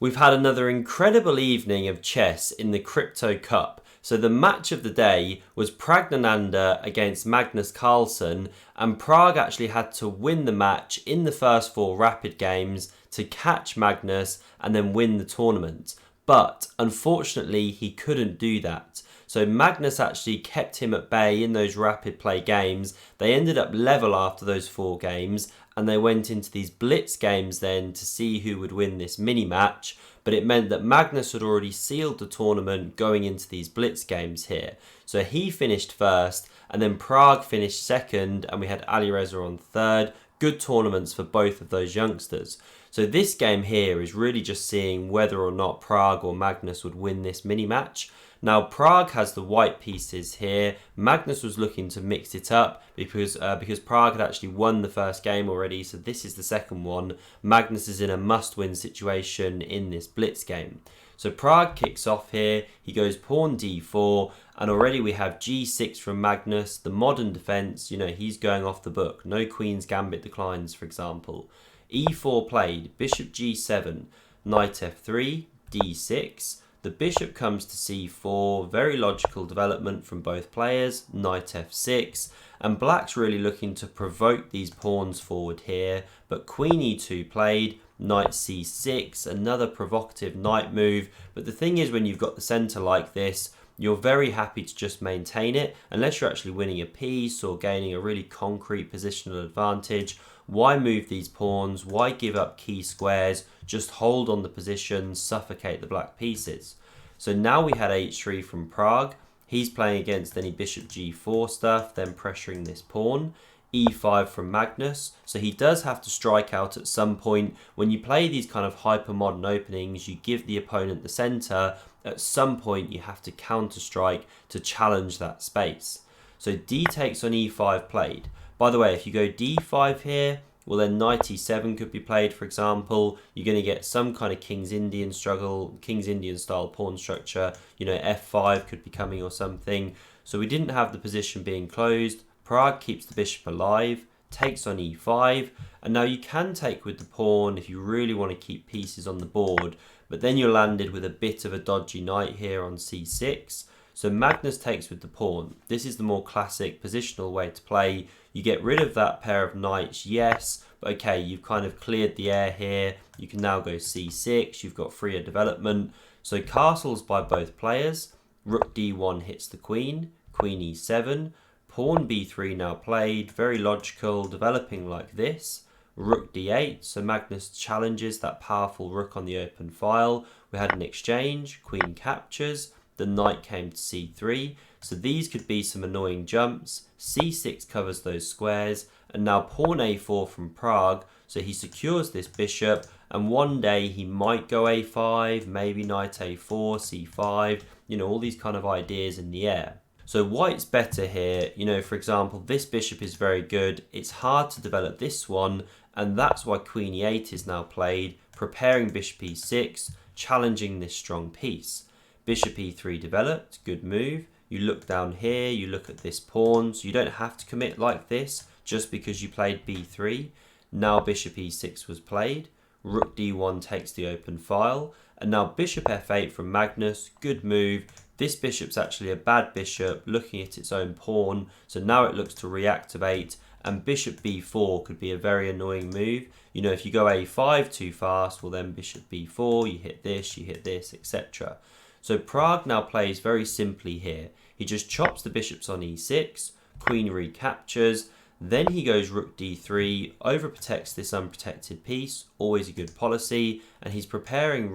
We've had another incredible evening of chess in the Crypto Cup. So the match of the day was Praggnanandhaa against Magnus Carlsen, and Pragg actually had to win the match in the first 4 rapid games to catch Magnus and then win the tournament. But unfortunately he couldn't do that. So Magnus actually kept him at bay in those rapid play games. They ended up level after those 4 games, and they went into these blitz games then to see who would win this mini match. But it meant that Magnus had already sealed the tournament going into these blitz games here. So he finished first, and then Pragg finished second, and we had Alireza on third. Good tournaments for both of those youngsters. So this game here is really just seeing whether or not Pragg or Magnus would win this mini match. Now Pragg has the white pieces here. Magnus was looking to mix it up because Pragg had actually won the first game already, so this is the second one. Magnus is in a must-win situation in this blitz game. So Pragg kicks off here, he goes pawn d4, and already we have g6 from Magnus, the modern defense, he's going off the book. No queen's gambit declines, for example. e4 played, bishop g7, knight f3, d6. The bishop comes to c4, very logical development from both players, knight f6, and black's really looking to provoke these pawns forward here, but queen e2 played, knight c6, another provocative knight move. But the thing is, when you've got the centre like this, you're very happy to just maintain it, unless you're actually winning a piece or gaining a really concrete positional advantage. Why move these pawns? Why give up key squares? Just hold on the position, suffocate the black pieces. So now we had h3 from Pragg. He's playing against any bishop g4 stuff, then pressuring this pawn. e5 from Magnus. So he does have to strike out at some point. When you play these kind of hyper-modern openings, you give the opponent the centre. At some point, you have to counter-strike to challenge that space. So d takes on e5 played. By the way, if you go d5 here, well then knight e7 could be played, for example. You're going to get some kind of King's Indian struggle, King's Indian style pawn structure. F5 could be coming or something. So we didn't have the position being closed. Pragg keeps the bishop alive, takes on e5, and now you can take with the pawn if you really want to keep pieces on the board, but then you're landed with a bit of a dodgy knight here on c6. So Magnus takes with the pawn. This is the more classic positional way to play. You get rid of that pair of knights, yes, but okay, you've kind of cleared the air here. You can now go c6, you've got freer development. So castles by both players. Rook d1 hits the queen, queen e7. Pawn b3 now played, very logical, developing like this. Rook d8, so Magnus challenges that powerful rook on the open file. We had an exchange, queen captures. The knight came to c3, so these could be some annoying jumps. c6 covers those squares, and now pawn a4 from Pragg, so he secures this bishop, and one day he might go a5, maybe knight a4, c5, all these kind of ideas in the air. So white's better here, for example, this bishop is very good. It's hard to develop this one, and that's why queen e8 is now played, preparing bishop e6, challenging this strong piece. Bishop e3 developed, good move. You look down here, you look at this pawn, so you don't have to commit like this just because you played b3. Now bishop e6 was played, rook d1 takes the open file, and now bishop f8 from Magnus, good move. This bishop's actually a bad bishop, looking at its own pawn, so now it looks to reactivate, and bishop b4 could be a very annoying move. If you go a5 too fast, well then bishop b4, you hit this, etc. So Pragg now plays very simply here. He just chops the bishops on e6, queen recaptures, then he goes rook d3, overprotects this unprotected piece, always a good policy, and he's preparing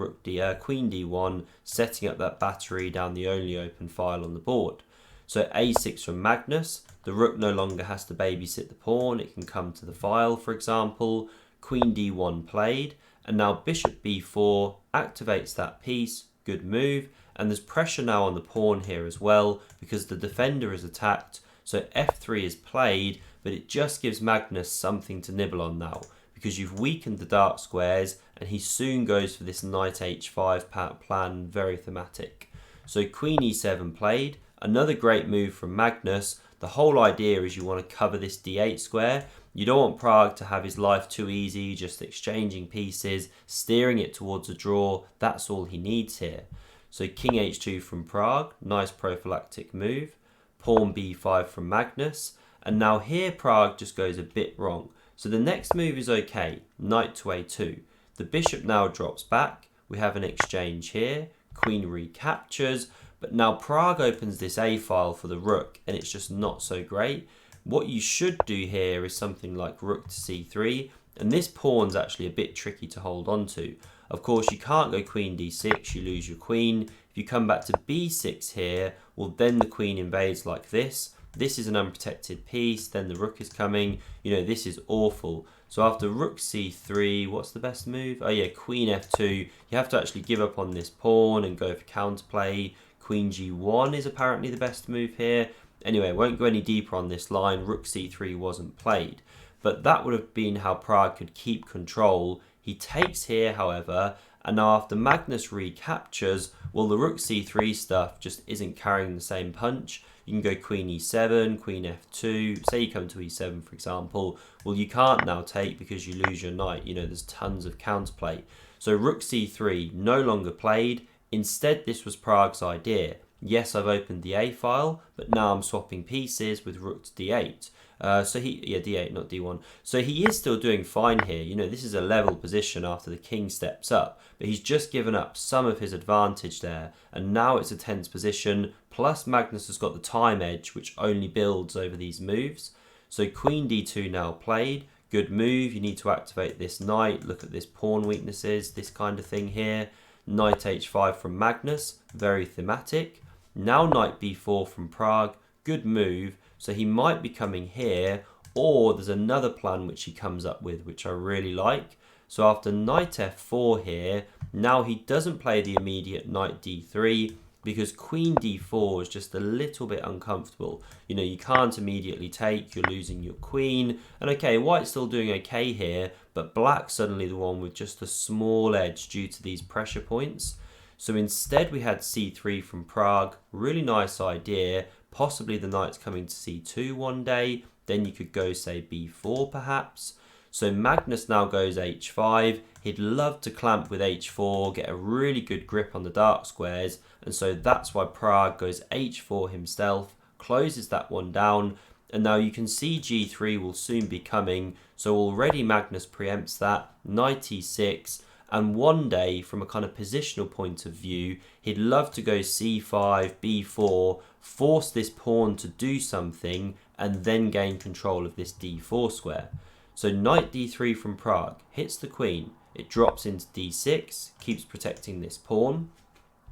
queen d1, setting up that battery down the only open file on the board. So a6 from Magnus, the rook no longer has to babysit the pawn, it can come to the file, for example. Queen d1 played, and now bishop b4 activates that piece, good move, and there's pressure now on the pawn here as well because the defender is attacked. So f3 is played, but it just gives Magnus something to nibble on now because you've weakened the dark squares, and he soon goes for this knight h5 plan, very thematic. So queen e7 played, another great move from Magnus. The whole idea is you want to cover this d8 square, You don't want Pragg to have his life too easy, just exchanging pieces, steering it towards a draw. That's all he needs here. So king h2 from Pragg, nice prophylactic move. Pawn b5 from Magnus. And now here Pragg just goes a bit wrong. So the next move is okay, knight to a2. The bishop now drops back. We have an exchange here. Queen recaptures. But now Pragg opens this a file for the rook, and it's just not so great. What you should do here is something like rook to c3. And this pawn's actually a bit tricky to hold on to. Of course, you can't go queen d6, you lose your queen. If you come back to b6 here, well, then the queen invades like this. This is an unprotected piece, then the rook is coming. You know, this is awful. So after rook c3, what's the best move? Oh yeah, queen f2. You have to actually give up on this pawn and go for counterplay. Queen g1 is apparently the best move here. Anyway, won't go any deeper on this line. Rook c3 wasn't played. But that would have been how Pragg could keep control. He takes here, however, and now after Magnus recaptures, well, the rook c3 stuff just isn't carrying the same punch. You can go queen e7, queen f2, say you come to e7, for example. Well, you can't now take because you lose your knight. You know, there's tons of counterplay. So rook c3 no longer played. Instead, this was Pragg's idea. Yes, I've opened the a file, but now I'm swapping pieces with rook to d8. D8, not d1. So he is still doing fine here. You know, this is a level position after the king steps up, but he's just given up some of his advantage there, and now it's a tense position. Plus Magnus has got the time edge, which only builds over these moves. So queen d2 now played. Good move. You need to activate this knight. Look at this pawn weaknesses, this kind of thing here. Knight h5 from Magnus, very thematic. Now knight b4 from Pragg, good move. So he might be coming here, or there's another plan which he comes up with, which I really like. So after knight f4 here, now he doesn't play the immediate knight d3 because queen d4 is just a little bit uncomfortable. You know, you can't immediately take, you're losing your queen. And okay, white's still doing okay here, but black's suddenly the one with just a small edge due to these pressure points. So instead we had c3 from Pragg, really nice idea. Possibly the knight's coming to c2 one day, then you could go say b4 perhaps. So Magnus now goes h5, he'd love to clamp with h4, get a really good grip on the dark squares, and so that's why Pragg goes h4 himself, closes that one down, and now you can see g3 will soon be coming, so already Magnus preempts that, knight e6, and one day, from a kind of positional point of view, he'd love to go c5, b4, force this pawn to do something, and then gain control of this d4 square. So knight d3 from Pragg hits the queen. It drops into d6, keeps protecting this pawn.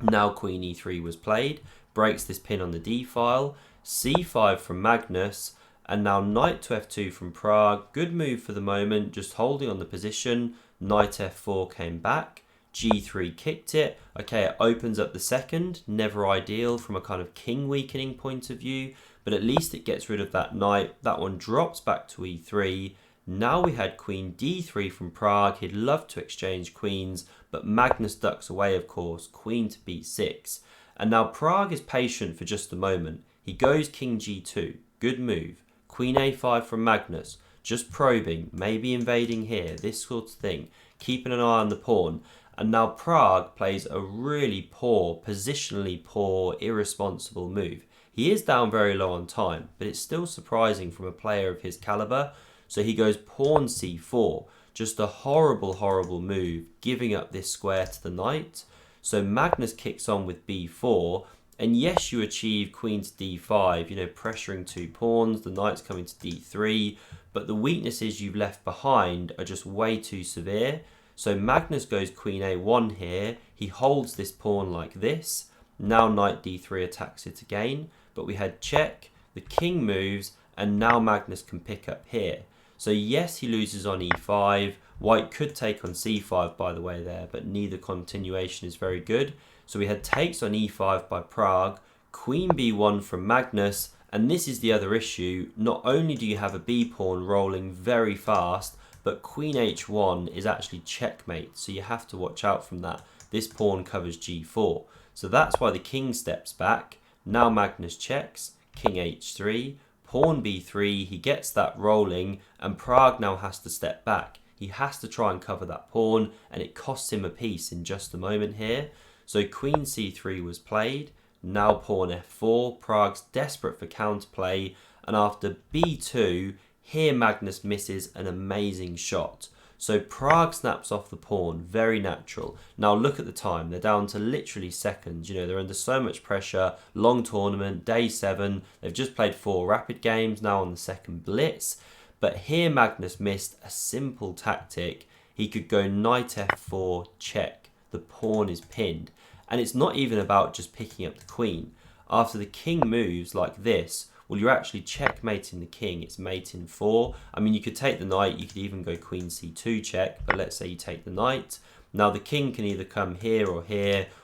Now queen e3 was played, breaks this pin on the d file. c5 from Magnus, and now knight to f2 from Pragg. Good move for the moment, just holding on the position. Knight f4 came back, g3 kicked it. Okay, it opens up the second, never ideal from a kind of king weakening point of view, but at least it gets rid of that knight. That one drops back to e3. Now we had queen d3 from Pragg. He'd love to exchange queens, but Magnus ducks away, of course, queen to b6. And now Pragg is patient for just a moment. He goes king g2, good move. Queen a5 from Magnus, just probing, maybe invading here, this sort of thing, keeping an eye on the pawn. And now Pragg plays a really poor, positionally poor, irresponsible move. He is down very low on time, but it's still surprising from a player of his caliber. So he goes pawn c4, just a horrible, horrible move, giving up this square to the knight. So Magnus kicks on with b4, and yes, you achieve queen to d5, you know, pressuring two pawns, the knight's coming to d3, but the weaknesses you've left behind are just way too severe. So Magnus goes queen a1 here, he holds this pawn like this, now knight d3 attacks it again, but we had check, the king moves, and now Magnus can pick up here. So yes, he loses on e5, white could take on c5 by the way there, but neither continuation is very good. So we had takes on e5 by Pragg, queen b1 from Magnus, and this is the other issue. Not only do you have a b pawn rolling very fast, but queen h1 is actually checkmate, so you have to watch out from that. This pawn covers g4. So that's why the king steps back. Now Magnus checks, king h3, pawn b3, he gets that rolling, and Pragg now has to step back. He has to try and cover that pawn, and it costs him a piece in just a moment here. So queen c3 was played, now pawn f4, Pragg's desperate for counterplay, and after b2, here Magnus misses an amazing shot. So Pragg snaps off the pawn, very natural. Now look at the time, they're down to literally seconds. You know, they're under so much pressure, long tournament, day 7. They've just played 4 rapid games, now on the second blitz. But here Magnus missed a simple tactic. He could go knight f4, check. The pawn is pinned. And it's not even about just picking up the queen. After the king moves like this, well, you're actually checkmating the king. It's mate in 4. I mean, you could take the knight. You could even go queen c2 check. But let's say you take the knight. Now, the king can either come here,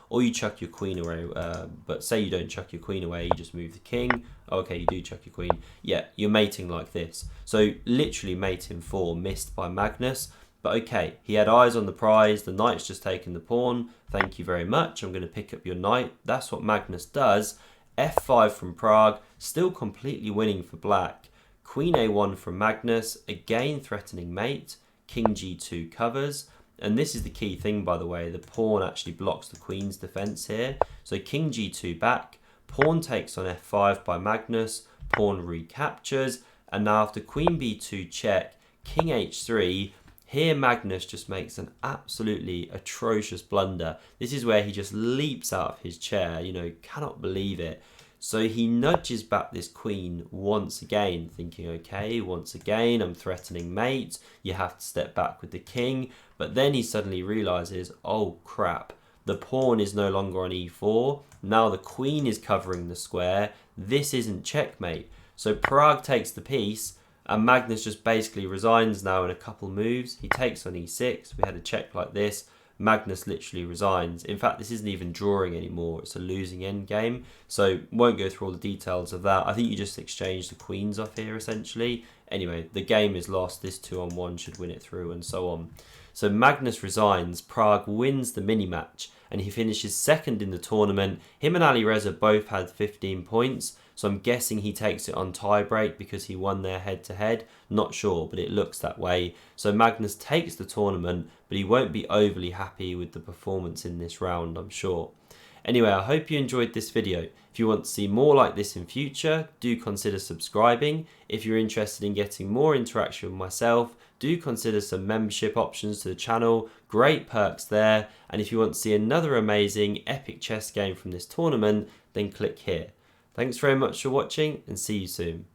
or you chuck your queen away. But say you don't chuck your queen away. You just move the king. Okay, you do chuck your queen. Yeah, you're mating like this. So, literally mate in 4, missed by Magnus. But okay, he had eyes on the prize. The knight's just taken the pawn. Thank you very much. I'm going to pick up your knight. That's what Magnus does. f5 from Pragg, still completely winning for black. Queen a1 from Magnus, again threatening mate. King g2 covers. And this is the key thing, by the way. The pawn actually blocks the queen's defense here. So king g2 back. Pawn takes on f5 by Magnus. Pawn recaptures. And now after queen b2 check, king h3. Here Magnus just makes an absolutely atrocious blunder. This is where he just leaps out of his chair, you know, cannot believe it. So he nudges back this queen once again, thinking, okay, once again, I'm threatening mate. You have to step back with the king. But then he suddenly realizes, oh crap, the pawn is no longer on e4. Now the queen is covering the square. This isn't checkmate. So Pragg takes the piece. And Magnus just basically resigns now in a couple moves. He takes on e6. We had a check like this. Magnus literally resigns. In fact, this isn't even drawing anymore. It's a losing endgame. So won't go through all the details of that. I think you just exchange the queens off here, essentially. Anyway, the game is lost. This 2-on-1 should win it through, and so on. So Magnus resigns. Pragg wins the mini-match. And he finishes second in the tournament. Him and Alireza both had 15 points. So I'm guessing he takes it on tiebreak because he won their head-to-head. Not sure, but it looks that way. So Magnus takes the tournament, but he won't be overly happy with the performance in this round, I'm sure. Anyway, I hope you enjoyed this video. If you want to see more like this in future, do consider subscribing. If you're interested in getting more interaction with myself, do consider some membership options to the channel. Great perks there. And if you want to see another amazing epic chess game from this tournament, then click here. Thanks very much for watching, and see you soon.